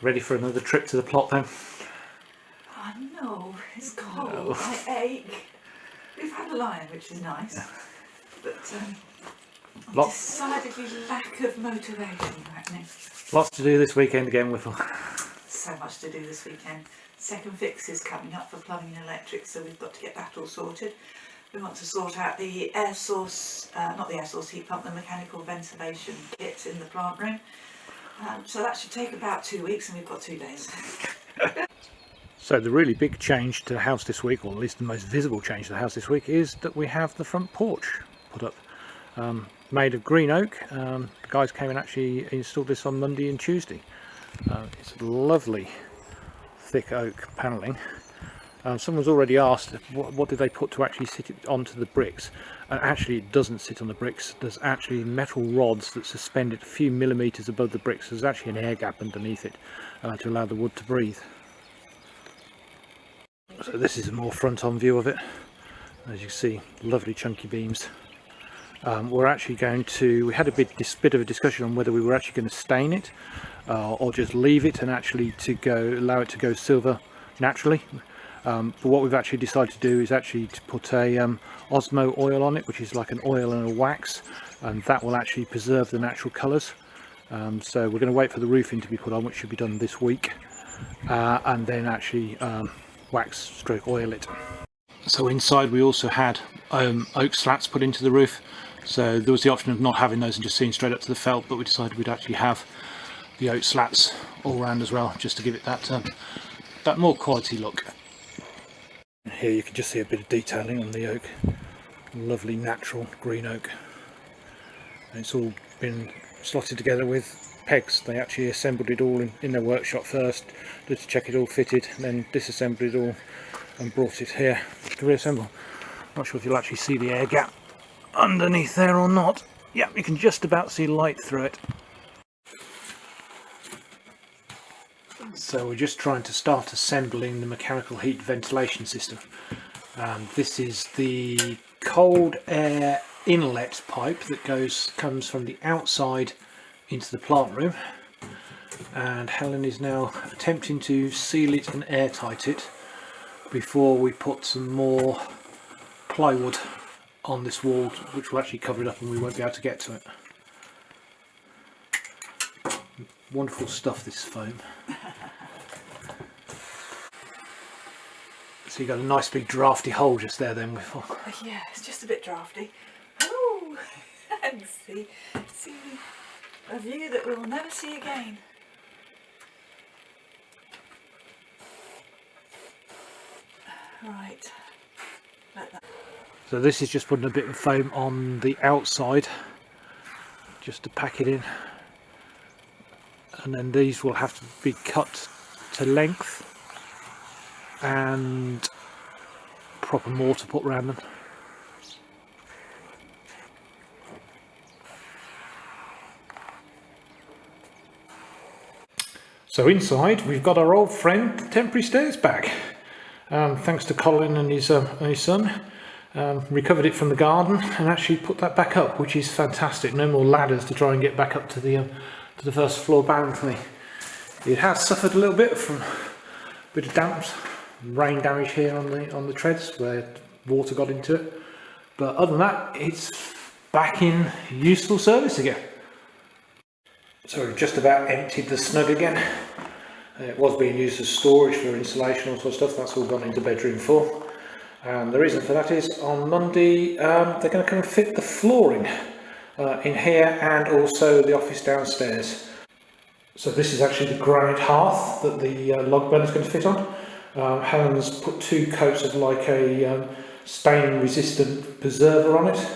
Ready for another trip to the plot then? Oh no, it's cold. No. I ache. We've had a lion, which is nice, but decidedly lack of motivation happening. Lots to do this weekend again, Whiffle. So much to do this weekend. Second fix is coming up for plumbing and electric, so we've got to get that all sorted. We want to sort out the air source, not the air source heat pump, the mechanical ventilation kit in the plant room. So that should take about 2 weeks, and we've got 2 days. So the really big change to the house this week, or at least the most visible change to the house this week, is that we have the front porch put up. Made of green oak. The guys came and actually installed this on Monday and Tuesday. It's lovely thick oak panelling. Someone's already asked what did they put to actually sit it onto the bricks, and actually it doesn't sit on the bricks. There's actually metal rods that suspend it a few millimetres above the bricks. There's actually an air gap underneath it to allow the wood to breathe. So this is a more front-on view of it. As you can see, lovely chunky beams. We're actually going to, we had a bit of a discussion on whether we were actually going to stain it or just leave it and actually allow it to go silver naturally. But what we've actually decided to do is actually to put a Osmo oil on it, which is like an oil and a wax, and that will actually preserve the natural colours. So we're going to wait for the roofing to be put on, which should be done this week, and then actually wax stroke oil it. So inside we also had oak slats put into the roof, so there was the option of not having those and just seeing straight up to the felt, but we decided we'd actually have the oak slats all round as well, just to give it that more quality look. Here you can just see a bit of detailing on the oak. Lovely natural green oak. And it's all been slotted together with pegs. They actually assembled it all in their workshop first, just to check it all fitted, and then disassembled it all and brought it here to reassemble. Not sure if you'll actually see the air gap underneath there or not. Yeah, you can just about see light through it. So we're just trying to start assembling the mechanical heat ventilation system. This is the cold air inlet pipe that comes from the outside into the plant room, and Helen is now attempting to seal it and airtight it before we put some more plywood on this wall, which will actually cover it up and we won't be able to get to it. Wonderful stuff, this foam. So you got a nice big drafty hole just there then. Yeah, it's just a bit drafty. Oh, and see a view that we'll never see again. Right. So this is just putting a bit of foam on the outside, just to pack it in. And then these will have to be cut to length and proper mortar put around them. So inside we've got our old friend, the temporary stairs back. Thanks to Colin and his son. Recovered it from the garden and actually put that back up, which is fantastic. No more ladders to try and get back up to the first floor balcony. It has suffered a little bit from a bit of damp, rain damage here on the treads where water got into it, but other than that, it's back in useful service again. So we've just about emptied the snug again. It was being used as storage for insulation, all sorts of stuff. That's all gone into bedroom 4. And the reason for that is on Monday they're going to come and fit the flooring in here and also the office downstairs. So this is actually the granite hearth that the log burner is going to fit on. Helen's put 2 coats of like a stain resistant preserver on it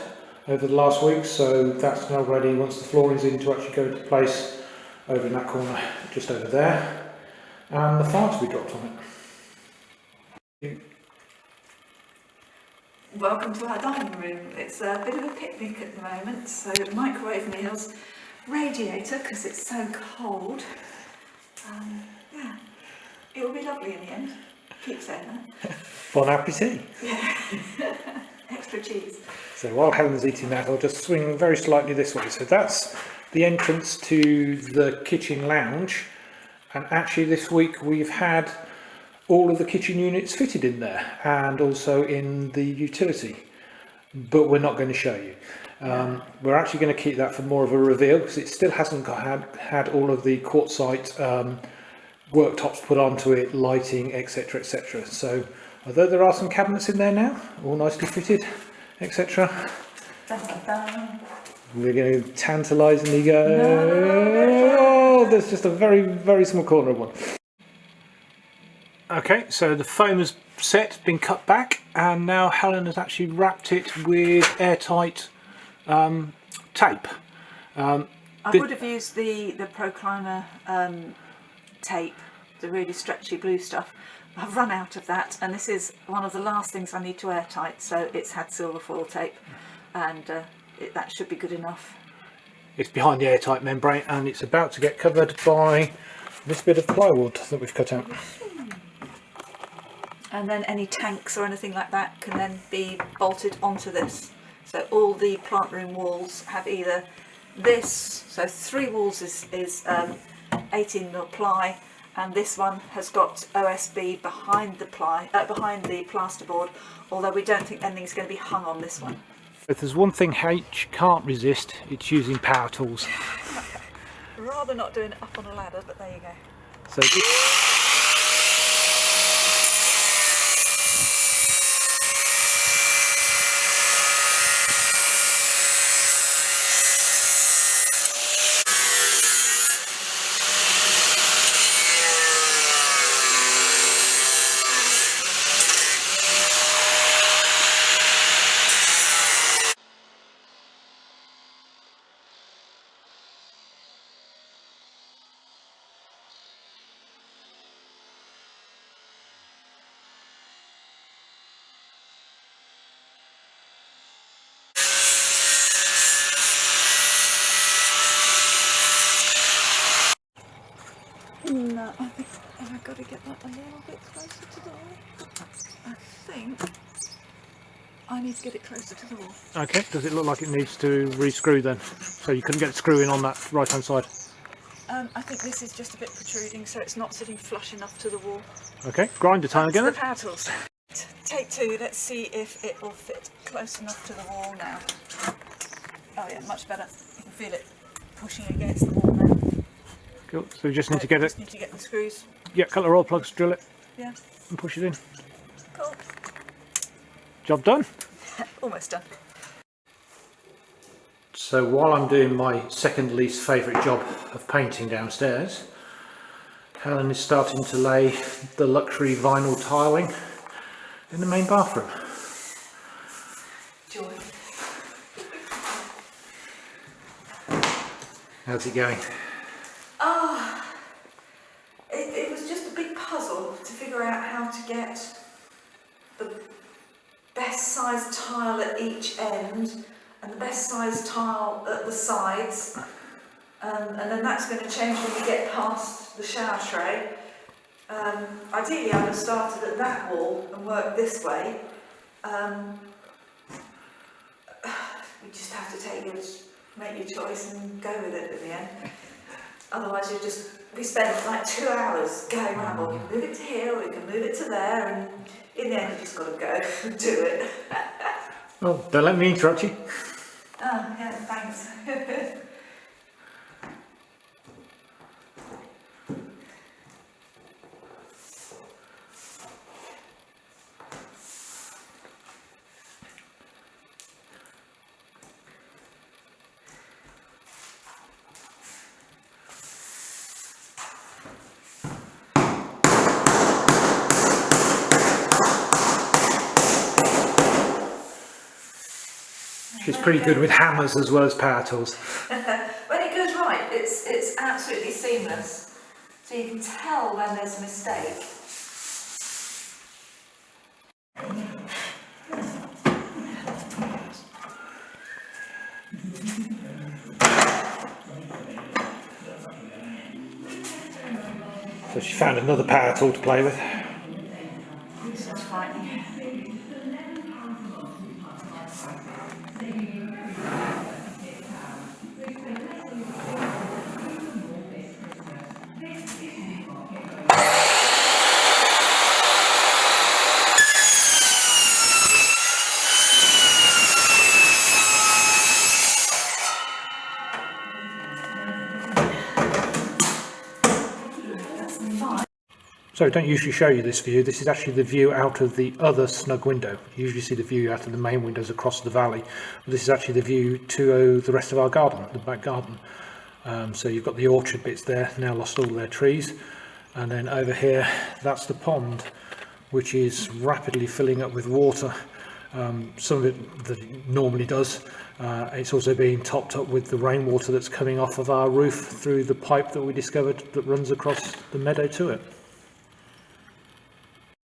over the last week, so that's now ready once the flooring's in to actually go into place over in that corner just over there, and the fire to be dropped on it. Welcome to our dining room. It's a bit of a picnic at the moment, so microwave meals, radiator because it's so cold. Yeah, it will be lovely in the end. Keep saying that. Bon appetit. Yeah. Extra cheese. So while Helen's eating that, I'll just swing very slightly this way. So that's the entrance to the kitchen lounge, And actually this week we've had all of the kitchen units fitted in there and also in the utility, but we're not going to show you. We're actually going to keep that for more of a reveal because it still hasn't had all of the quartzite worktops put onto it, lighting, etc, etc. So although there are some cabinets in there now, all nicely fitted, etc, we're going to tantalisingly go, oh, there's just a very, very small corner of one. Okay, so the foam has set, been cut back, and now Helen has actually wrapped it with airtight tape. I would have used the Procliner tape, the really stretchy blue stuff. I've run out of that, and this is one of the last things I need to airtight, so it's had silver foil tape, and that should be good enough. It's behind the airtight membrane, and it's about to get covered by this bit of plywood that we've cut out. And then any tanks or anything like that can then be bolted onto this. So all the plant room walls have either this, so 3 walls is 18mm ply, and this one has got OSB behind the behind the plasterboard, although we don't think anything's going to be hung on this one. If there's one thing H can't resist, it's using power tools. Rather not doing it up on a ladder, but there you go. So No, I think I've got to get that a little bit closer to the wall. I think I need to get it closer to the wall. okay, does it look like it needs to re-screw then? So you couldn't get the screw in on that right hand side? I think this is just a bit protruding, so it's not sitting flush enough to the wall. Okay, grinder time again The then. power tools. Take 2, let's see if it will fit close enough to the wall now. Oh yeah, much better. You can feel it pushing against the wall now. Cool, so we just need to get Just it, need to get the screws. yeah, cut the roll plugs, drill it Yeah, and push it in. cool. Job done. Almost done. So while I'm doing my second least favourite job of painting downstairs, Helen is starting to lay the luxury vinyl tiling in the main bathroom. Joy. How's it going? It was just a big puzzle to figure out how to get the best size tile at each end and the best size tile at the sides, and then that's going to change when we get past the shower tray. Ideally I would have started at that wall and worked this way. We just have to make your choice and go with it at the end. Otherwise we spend like 2 hours going around, well, we can move it to here, or we can move it to there, and in the end you just got to go and do it. Oh, don't let me interrupt you. Oh, yeah, thanks. She's pretty good with hammers as well as power tools. When it goes right, it's absolutely seamless. So you can tell when there's a mistake. So she found another power tool to play with. This is frightening. So I don't usually show you this view. This is actually the view out of the other snug window. You usually see the view out of the main windows across the valley. But this is actually the view to the rest of our garden, the back garden. So you've got the orchard bits there, now lost all their trees. And then over here, that's the pond, which is rapidly filling up with water. Some of it that it normally does. It's also being topped up with the rainwater that's coming off of our roof through the pipe that we discovered that runs across the meadow to it.